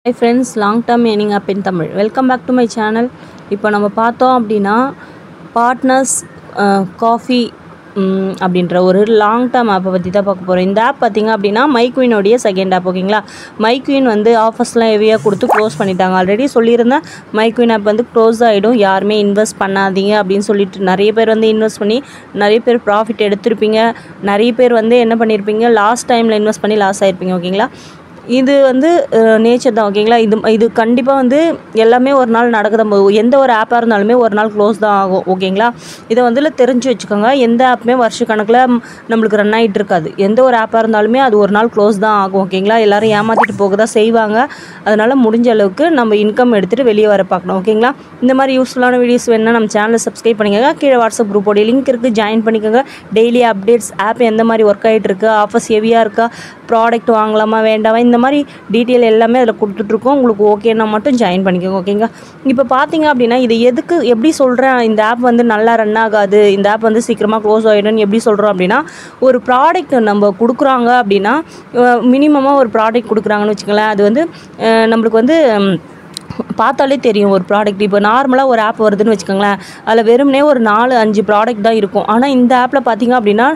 Hi friends, long term earning app in Tamil. Welcome back to my channel. இப்போ நம்ம பார்த்தோம் அப்படின்னா partners coffee அப்படின்ற ஒரு லாங் டேர்ம் ஆப்பை பற்றி தான் பார்க்க போகிறோம். இந்த ஆப் பார்த்திங்க அப்படின்னா மைக்வினோடைய செகண்ட் ஆப். ஓகேங்களா, மைக்வின் வந்து ஆஃபர்ஸ்லாம் ஹெவியாக கொடுத்து க்ளோஸ் பண்ணிட்டாங்க. ஆல்ரெடி சொல்லியிருந்தேன் மைக்வின் ஆப் வந்து க்ளோஸ் ஆகிடும், யாருமே இன்வெஸ்ட் பண்ணாதீங்க அப்படின்னு சொல்லிட்டு நிறைய பேர் வந்து இன்வெஸ்ட் பண்ணி நிறைய பேர் ப்ராஃபிட் எடுத்திருப்பீங்க. நிறைய பேர் வந்து என்ன பண்ணியிருப்பீங்க, லாஸ்ட் டைமில் இன்வெஸ்ட் பண்ணி லாஸ் ஆகிருப்பீங்க. ஓகேங்களா, இது வந்து நேச்சர் தான். ஓகேங்களா, இது கண்டிப்பாக வந்து எல்லாமே ஒரு நாள் நடக்குதான் போது, எந்த ஒரு ஆப்பாக இருந்தாலுமே ஒரு நாள் க்ளோஸ் தான் ஆகும். ஓகேங்களா, இதை வந்து தெரிஞ்சு வச்சுக்கோங்க. எந்த ஆப்புமே வருஷ கணக்கில் நம்மளுக்கு ரன் ஆகிட்டு இருக்காது. எந்த ஒரு ஆப்பாக இருந்தாலுமே அது ஒரு நாள் க்ளோஸ் தான் ஆகும். ஓகேங்களா, எல்லோரும் ஏமாற்றிட்டு போக தான் செய்வாங்க. அதனால் முடிஞ்ச அளவுக்கு நம்ம இன்கம் எடுத்துகிட்டு வெளியே வர பார்க்கணும். ஓகேங்களா, இந்த மாதிரி யூஸ்ஃபுல்லான வீடியோஸ் வேணுன்னா நம்ம சேனலை சப்ஸ்கிரைப் பண்ணிக்கோங்க. கீழே வாட்ஸ்அப் குரூப்போடைய லிங்க் இருக்குது, ஜாயின் பண்ணிக்கோங்க. டெய்லி அப்டேட்ஸ், ஆப் எந்த மாதிரி ஒர்க் ஆகிட்டு இருக்குது, ஆஃபர்ஸ் ஹெவியாக இருக்கா, ப்ராடக்ட் வாங்கலாமா வேண்டாமா, இந்த மாதிரி டீட்டெயில் எல்லாமே அதில் கொடுத்துட்ருக்கோம். உங்களுக்கு ஓகேன்னா மட்டும் ஜாயின் பண்ணிக்கோங்க. ஓகேங்களா, இப்போ பார்த்தீங்க அப்படின்னா இது எதுக்கு எப்படி சொல்கிறேன், இந்த ஆப் வந்து நல்லா ரன் ஆகாது, இந்த ஆப் வந்து சீக்கிரமாக க்ளோஸ் ஆகிடும்னு எப்படி சொல்கிறோம் அப்படின்னா, ஒரு ப்ராடக்ட் நம்ம கொடுக்குறாங்க அப்படின்னா மினிமமாக ஒரு ப்ராடக்ட் கொடுக்குறாங்கன்னு வச்சுக்கோங்களேன். அது வந்து நம்மளுக்கு வந்து பார்த்தாலே தெரியும் ஒரு ப்ராடக்ட். இப்போ நார்மலாக ஒரு ஆப் வருதுன்னு வச்சுக்கோங்களேன், அதில் வெறுமனே ஒரு 4-5 ப்ராடக்ட் தான் இருக்கும். ஆனால் இந்த ஆப்பில் பார்த்திங்க அப்படின்னா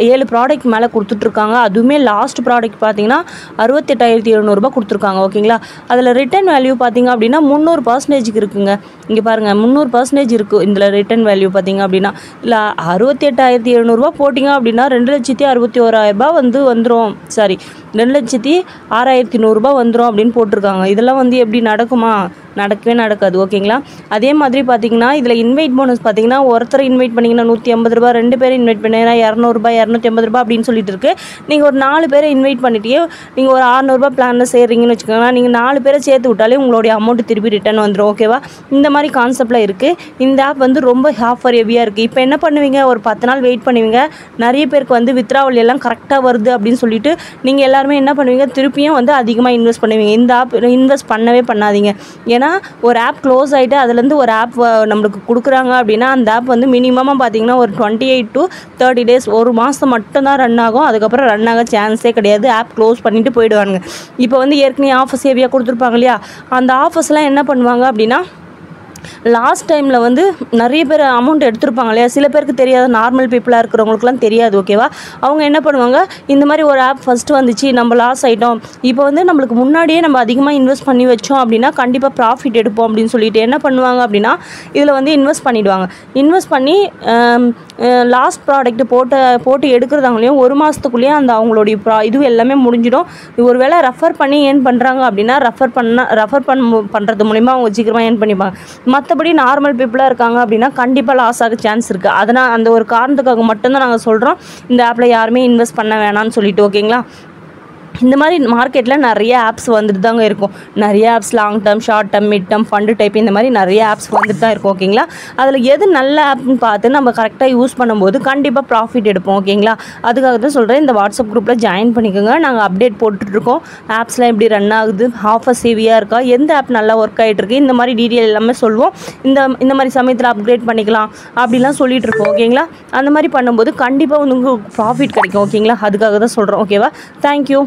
7 ப்ராடக்ட் மேலே கொடுத்துட்ருக்காங்க. அதுவுமே லாஸ்ட் ப்ராடக்ட் பார்த்திங்கன்னா 68,700 கொடுத்துருக்காங்க. ஓகேங்களா, அதில் ரிட்டர்ன் வேல்யூ பார்த்திங்க அப்படின்னா 300% இருக்குங்க. இங்கே பாருங்கள், 300% இருக்குது இதில் ரிட்டர்ன் வேல்யூ பார்த்திங்க அப்படின்னா. இல்லை 68,700 போட்டிங்க அப்படின்னா 2,61,000 வந்து வந்துடும். சாரி, 2,06,100 வந்துடும் அப்படின்னு போட்டிருக்காங்க. இதெல்லாம் வந்து எப்படி நடக்குமா? நடக்கவே நடக்காது. ஓகேங்களா, அதே மாதிரி பார்த்தீங்கன்னா இதில் இன்வைட் போனஸ் பார்த்தீங்கன்னா ஒருத்தர் இன்வைட் பண்ணிங்கன்னா 150 ரூபா, 2 பேர் இன்வைட் பண்ணிங்கன்னா 200 ரூபாய், 250 ரூபா அப்படின்னு சொல்லிட்டு இருக்கு. நீங்கள் ஒரு 4 பேரை இன்வைட் பண்ணிட்டு நீங்கள் ஒரு 600 ரூபா பிளானில் சேர்றீங்கன்னு வச்சுக்கோங்களேன். நீங்கள் 4 பேரை சேர்த்து விட்டாலே உங்களுடைய அமௌண்ட் திருப்பி ரிட்டர்ன் வந்துடும். ஓகேவா, இந்த மாதிரி கான்செப்டில் இருக்குது. இந்த ஆப் வந்து ரொம்ப ஆஃபர் ஹெவியாக இருக்குது. இப்போ என்ன பண்ணுவீங்க, ஒரு 10 நாள் வெயிட் பண்ணுவீங்க. நிறைய பேருக்கு வந்து வித்ராவல் எல்லாம் கரெக்டாக வருது அப்படின்னு சொல்லிட்டு நீங்கள் எல்லாருமே என்ன பண்ணுவீங்க, திருப்பியும் வந்து அதிகமாக இன்வெஸ்ட் பண்ணுவீங்க. இந்த ஆப் இன்வெஸ்ட் பண்ணவே பண்ணாதீங்க. ஏன்னா ஒரு ஆப் க்ளோஸ் ஆகிட்டு அதுலேருந்து ஒரு ஆப் நம்மளுக்கு கொடுக்குறாங்க அப்படின்னா அந்த ஆப் வந்து மினிமமாக பார்த்தீங்கன்னா ஒரு 28 to 30 days, ஒரு மாதம் மட்டும்தான் ரன் ஆகும். அதுக்கப்புறம் ரன் ஆக சான்ஸே கிடையாது. ஆப் க்ளோஸ் பண்ணிவிட்டு போயிடுவாங்க. இப்போ வந்து ஏற்கனவே ஆஃபர்ஸ் ஹெவியாக கொடுத்துருப்பாங்க இல்லையா, அந்த ஆஃபர்ஸ்லாம் என்ன பண்ணுவாங்க அப்படின்னா லாஸ்ட் டைமில் வந்து நிறைய பேர் அமௌண்ட் எடுத்துருப்பாங்க இல்லையா, சில பேருக்கு தெரியாது, நார்மல் பீப்புளாக இருக்கிறவங்களுக்குலாம் தெரியாது. ஓகேவா, அவங்க என்ன பண்ணுவாங்க, இந்த மாதிரி ஒரு ஆப் ஃபஸ்ட்டு வந்துச்சு, நம்ம லாஸ் ஆகிட்டோம், இப்போ வந்து நம்மளுக்கு முன்னாடியே நம்ம அதிகமாக இன்வெஸ்ட் பண்ணி வச்சோம் அப்படின்னா கண்டிப்பாக ப்ராஃபிட் எடுப்போம் அப்படின்னு சொல்லிட்டு என்ன பண்ணுவாங்க அப்படின்னா இதில் வந்து இன்வெஸ்ட் பண்ணிவிடுவாங்க. இன்வெஸ்ட் பண்ணி லாஸ்ட் ப்ராடக்ட் போட்டு எடுக்கிறதாங்களையும் ஒரு மாதத்துக்குள்ளேயே அந்த அவங்களுடைய இது எல்லாமே முடிஞ்சிடும். ஒரு வேளை ரெஃபர் பண்ணி ஏர்ன் பண்ணுறாங்க அப்படின்னா ரெஃபர் பண்ணுறது மூலிமா அவங்க சீக்கிரமாக ஏர்ன் பண்ணிப்பாங்க. மற்றபடி நார்மல் பீப்புளாக இருக்காங்க அப்படின்னா கண்டிப்பாக லாஸ் ஆக சான்ஸ் இருக்குது. அதனால் அந்த ஒரு காரணத்துக்காக மட்டும்தான் நாங்கள் சொல்கிறோம் இந்த ஆப்பில் யாருமே இன்வெஸ்ட் பண்ண வேணாம்னு சொல்லிட்டு. ஓகேங்களா, இந்த மாதிரி மார்க்கெட்டில் நிறைய ஆப்ஸ் வந்துட்டு தாங்க இருக்கும். நிறைய apps long term, short term, mid term, fund type, இந்த மாதிரி நிறைய ஆப்ஸ் வந்துட்டு தான் இருக்கும். ஓகேங்களா, அதில் எது நல்ல ஆப்னு பார்த்து நம்ம கரெக்டாக யூஸ் பண்ணும்போது கண்டிப்பாக ப்ராஃபிட் எடுப்போம். ஓகேங்களா, அதுக்காக தான் சொல்கிறேன், இந்த வாட்ஸ்அப் குரூப்பில் ஜாயின் பண்ணிக்கோங்க. நாங்கள் அப்டேட் போட்டுட்ருக்கோம். ஆப்ஸ்லாம் எப்படி ரன் ஆகுது, ஆஃபர்ஸ் ஹெவியாக இருக்கா, எந்த ஆப் நல்லா ஒர்க் ஆகிட்டுருக்கு, இந்த மாதிரி டீட்டெயில் எல்லாமே சொல்லுவோம். இந்த மாதிரி சமயத்தில் அப்கிரேட் பண்ணிக்கலாம் அப்படிலாம் சொல்லிகிட்டு இருக்கோம். ஓகேங்களா, அந்த மாதிரி பண்ணும்போது கண்டிப்பாக வந்து உங்களுக்கு ப்ராஃபிட் கிடைக்கும். ஓகேங்களா, அதுக்காக தான் சொல்கிறோம். ஓகேவா, தேங்க்யூ.